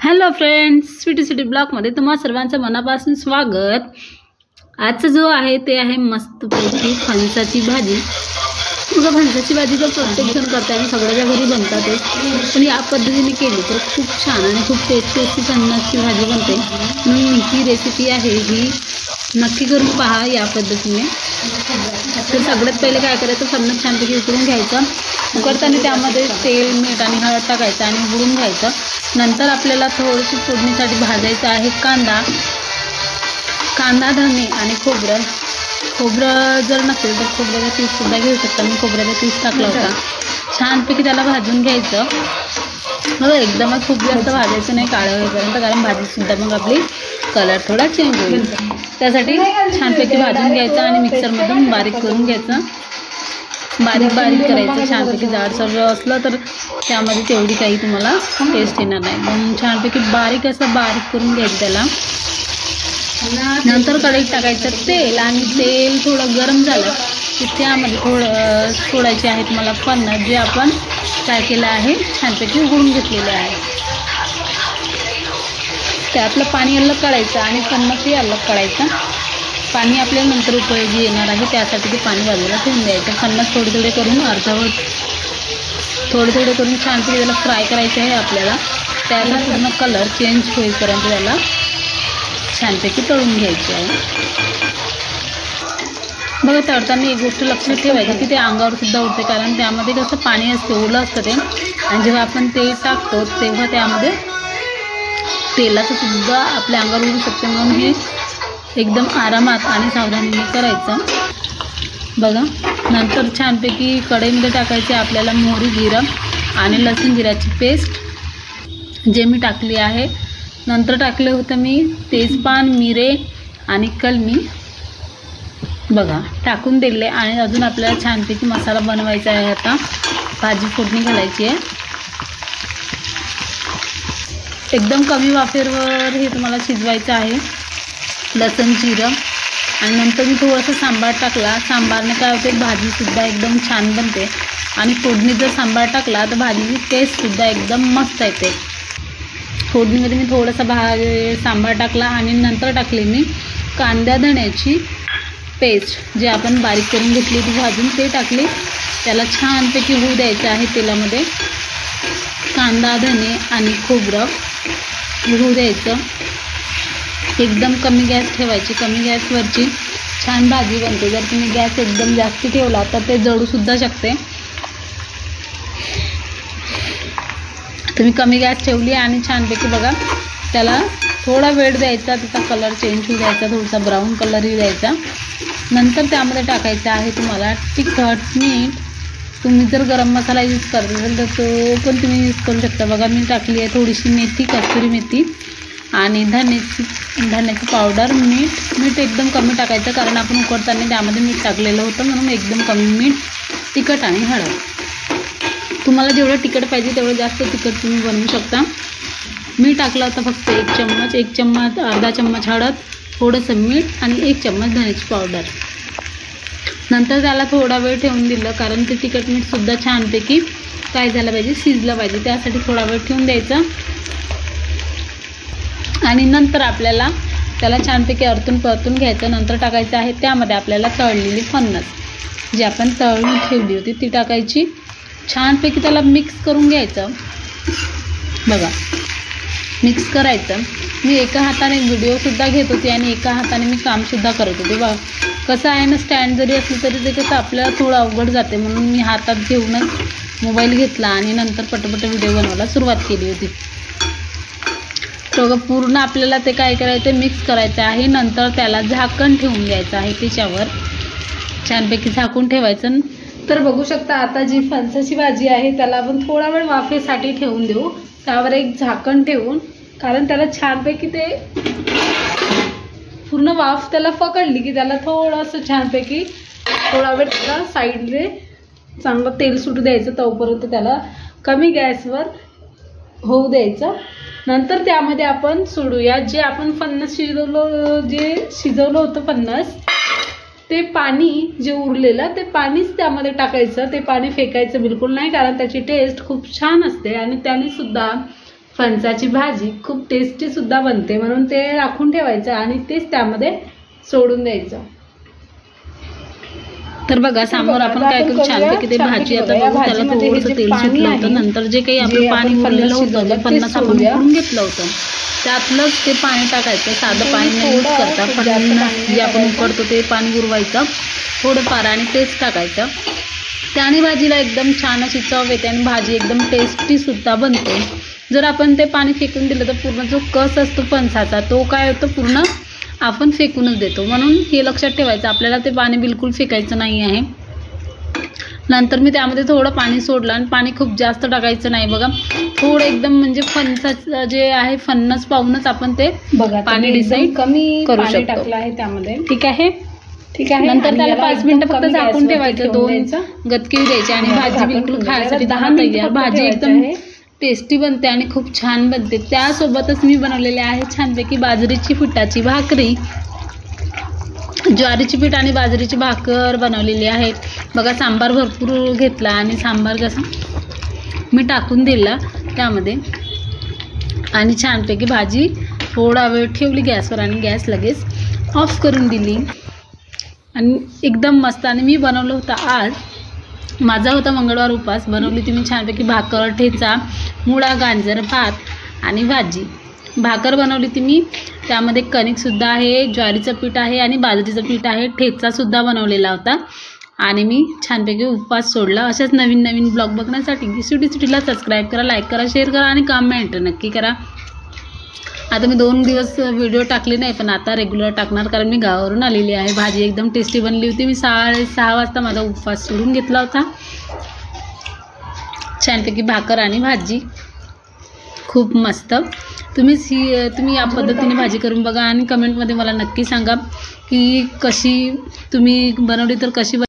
Hello friends, Sweety city ब्लॉगमध्ये तुम्हा सर्वांचं मनापासून स्वागत। आजचा जो आहे ते आहे मस्तपैकी फणसाची भाजी। बघा, फणसाची भाजी तर प्रत्येक जण करतात आणि सगळ्याच्या घरी बनतातच, पण या पद्धतीने केली तर खूप छान आणि खूप टेस्टी अशी फणसाची भाजी बनते। म्हणून ही रेसिपी आहे, ही नक्की करून पहा या पद्धतीने। तर सगळ्यात पहिले काय करायचं, फणस छानपैकी उकळून घ्यायचं। उकळताना त्यामध्ये तेल, मीठ आणि हळद टाकायचं आणि उकळून घ्यायचं। नंतर आपल्याला थोडीशी फोडणीसाठी भाजायचं आहे कांदा, धणे आणि खोबरं जर नसेल तर खोबऱ्याचा पीससुद्धा घेऊ शकता। मी खोबऱ्याचा पीस टाकला होता। छानपैकी त्याला भाजून घ्यायचं। मग एकदमच खूप जास्त भाजायचं नाही काळं होईपर्यंत, कारण भाजीसुद्धा मग आपली कलर थोडा चेंज होईल। त्यासाठी छानपैकी भाजून घ्यायचं आणि मिक्सरमधून बारीक करून घ्यायचं। बारीक करायचं। छानपैकी जाडसर असलं तर त्यामध्ये तेवढी काही तुम्हाला टेस्ट येणार नाही, पण छानपैकी बारीक करून घ्यायचं त्याला। नंतर कढईत टाकायचं तेल, आणि तेल थोडं गरम झालं की त्यामध्ये सोडायचे आहेत मला फणस, जे आपण काय केलं आहे, छानपैकी उकळून घेतलेले आहे। त्यातलं पाणी अलग काढायचं आणि फणसही अलग काढायचं। पाणी आपल्याला नंतर उपयोगी येणार आहे, त्यासाठी ते पाणी बाजूला ठेवून द्यायचं। फणस थोडे करून थोडे करून छानपैकी त्याला फ्राय करायचे आहे आपल्याला। त्याला पूर्ण कलर चेंज होईपर्यंत त्याला छानपैकी तळून घ्यायचे आहे। बघा, तळताना एक गोष्ट लक्षात ठेवायची की ते अंगावर सुद्धा उडते, कारण त्यामध्ये कसं पाणी असते, ओलं असतं ते, आणि जेव्हा आपण ते टाकतो तेव्हा त्यामध्ये तेलाचं सुद्धा आपल्या अंगावर उडू शकते। म्हणून हे एकदम आरामात आणि सावधानीने करायचं। बघा, नंतर छानपैकी कढईमध्ये टाकायचे आपल्याला मोहरी, जिरं आणि लसूण जिऱ्याची पेस्ट, जे मी टाकली आहे। नंतर टाकले होतं मी तेजपान, मिरे आणि कलमी, बघा टाकून दिले। आणि अजून आपल्याला छानपैकी मसाला बनवायचा आहे। आता भाजी फोडणी घालायची आहे। एकदम कमी वाफेवर हे तुम्हाला शिजवायचं आहे, लसूण, जिरं। आणि नंतर मी थोडंसं सांबार टाकला। सांबारने काय होते, भाजीसुद्धा एकदम छान बनते, आणि फोडणीत जर सांबार टाकला तर भाजीची टेस्टसुद्धा एकदम मस्त येते। फोडणीमध्ये मी थोडासा सांबार टाकला आणि नंतर टाकले मी कांदा, धण्याची पेस्ट, जे आपण बारीक करून घेतली ती भाजून, ते टाकले। त्याला छानपैकी होऊ द्यायचं आहे तेलामध्ये। कांदा, धणे आणि खोबरं होऊ द्यायचं। एकदम कमी गॅस ठेवायची, कमी गॅसवरची छान भाजी बनते। जर तुम्ही गॅस एकदम जास्त ठेवला तर ते जळूसुद्धा शकते। तुम्ही कमी गॅस ठेवली आणि छानपैकी बघा त्याला थोडा वेळ द्यायचा, त्याचा कलर चेंज होऊ द्यायचा, थोडासा ब्राऊन कलर येऊ द्यायचा। नंतर त्यामध्ये टाकायचं आहे तुम्हाला तिखट, मीठ। तुम्ही जर गरम मसाला यूज करत असाल तर तो पण तुम्ही यूज करू शकता। बघा, मी टाकली आहे थोडीशी मेथी, कस्तुरी मेथी आणि धण्याची पावडर। मीठ एकदम कमी टाकायचं, कारण आपण उकडताना त्यामध्ये मीठ टाकलेलं होतं, म्हणून एकदम कमी मीठ, तिखट आणि हळद। तुम्हाला जेवढं तिखट पाहिजे तेवढं जास्त तिखट तुम्ही बनवू शकता। मी टाकलं होतं फक्त एक चम्मच, अर्धा चम्मच हळद, थोडंसं मीठ आणि 1 चम्मच धण्याची पावडर। नंतर त्याला थोडा वेळ ठेवून दिलं, कारण ते तिखट मीठसुद्धा छानपैकी काय झालं पाहिजे, शिजलं पाहिजे, त्यासाठी थोडा वेळ ठेवून द्यायचं। आणि नंतर आपल्याला त्याला छानपैकी परतून घ्यायचं। नंतर टाकायचं आहे त्यामध्ये आपल्याला तळलेली फणस, जी आपण तळून ठेवली होती, ती टाकायची। छानपैकी त्याला मिक्स करून घ्यायचं। बघा, मिक्स करायचं। मी एका हाताने व्हिडिओसुद्धा घेत होते आणि एका हाताने मी कामसुद्धा करत होते। बघा, कसं आहे ना, स्टँड जरी असलं तरी ते कसं आपल्याला थोडं अवघड जाते, म्हणून मी हातात घेऊनच मोबाईल घेतला आणि नंतर पटपट व्हिडिओ बनवायला सुरुवात केली होती। तर पूर्ण आपल्याला ते काय करायचं, मिक्स करायचं आहे। नंतर त्याला झाकण ठेवून द्यायचं आहे, त्याच्यावर छानपैकी झाकून ठेवायचं। तर बघू शकता, आता जी फणसाची भाजी आहे त्याला आपण थोडा वेळ वाफेसाठी ठेवून देऊ, त्यावर एक झाकण ठेवून, कारण त्याला छानपैकी ते पूर्ण वाफ त्याला पकडली की त्याला थोडंसं छानपैकी थोडा वेळ त्याला साईडने चांगलं तेल सुटू द्यायचं, तोपर्यंत त्याला कमी गॅसवर होऊ द्यायचं। नंतर त्यामध्ये आपण सोडूया जे आपण फणस शिजवलं होतं फणस, ते पाणी जे उरलेलं ते पाणीच त्यामध्ये टाकायचं। ते पाणी फेकायचं बिलकुल नाही, कारण त्याची टेस्ट खूप छान असते आणि त्याने सुद्धा फणसाची भाजी खूप टेस्टी सुद्धा बनते, म्हणून ते राखून ठेवायचं आणि तेच त्यामध्ये सोडून द्यायचं. तर बघा समोर आपण काय करू, छानपैकी ते भाजी आता बघू, त्याला थोडंसं तेल सुटलं होतं. नंतर जे काही आपलं पाणी उरलेलं होतं ते फणस आपण उकळून घेतलं होतं, त्यातलंच ते पाणी टाकायचं. साधं पाणी नाही यूज करता, फणस जे आपण उकडतो ते पाणी उरवायचं थोडंफार आणि तेच टाकायचं. त्याने भाजीला एकदम छान अशी चव येते आणि भाजी एकदम टेस्टी सुद्धा बनते. जर आपण ते पाणी फेकून दिलं तर पूर्ण जो कस असतो फणसाचा तो काय होतो, पूर्ण आपण फेकूनच देतो. म्हणून हे लक्षात ठेवायचं, आपल्याला ते पाणी बिलकुल फेकायचं नाही आहे. नंतर मी त्यामध्ये थोडं पाणी सोडलं आणि पाणी खूप जास्त टाकायचं नाही बघा, थोडं एकदम म्हणजे फणसाचं जे आहे फणस पाहूनच आपण ते पाणी डिसाईड कमी करू शकतो. टाकलं आहे त्यामध्ये, ठीक आहे. नंतर त्याला 5 मिनिटं फक्त झाकून ठेवायचं, 2 गदकी द्यायची आणि भाजी बिलकुल खाण्यासाठी 10 तयार. भाजी एकदम टेस्टी बनते आणि खूप छान बनते. त्यासोबतच मी बनवलेले आहे छानपैकी बाजरीची पिठाची भाकरी. ज्वारीची पीठ आणि बाजरीची भाकर बनवलेली आहे बघा. सांबार भरपूर घेतला आणि सांबार कसं मी टाकून दिला त्यामध्ये आणि छानपैकी भाजी थोडा वेळ ठेवली गॅसवर आणि गॅस लगेच ऑफ करून दिली आणि एकदम मस्त. आणि मी बनवलं होतं, आज माझा होता मंगळवार उपास, बनवली ती मी छानपैकी भाकर, ठेचा, मुळा, गाजर, भात आणि भाजी. भाकर बनवली ती मी, त्यामध्ये कणिकसुद्धा आहे, ज्वारीचं पीठ आहे आणि बाजरीचं पीठ आहे, ठेचासुद्धा बनवलेला होता आणि मी छानपैकी उपवास सोडला. अशाच नवीन नवीन ब्लॉग बघण्यासाठी सिटीला सबस्क्राईब करा, लाईक करा, शेअर करा आणि कमेंट नक्की करा. आता मी 2 दिवस व्हिडिओ टाकले नाही, पण आता रेग्युलर टाकणार कारण मी गावावरून आलेली आहे. भाजी एकदम टेस्टी बनली होती. मी 6:30 वाजता माझा उपवास सोडून घेतला होता. छानपैकी भाकर आणि भाजी खूप मस्त. तुम्ही या पद्धतीने भाजी करून बघा आणि कमेंटमध्ये मला नक्की सांगा की कशी तुम्ही बनवली, तर कशी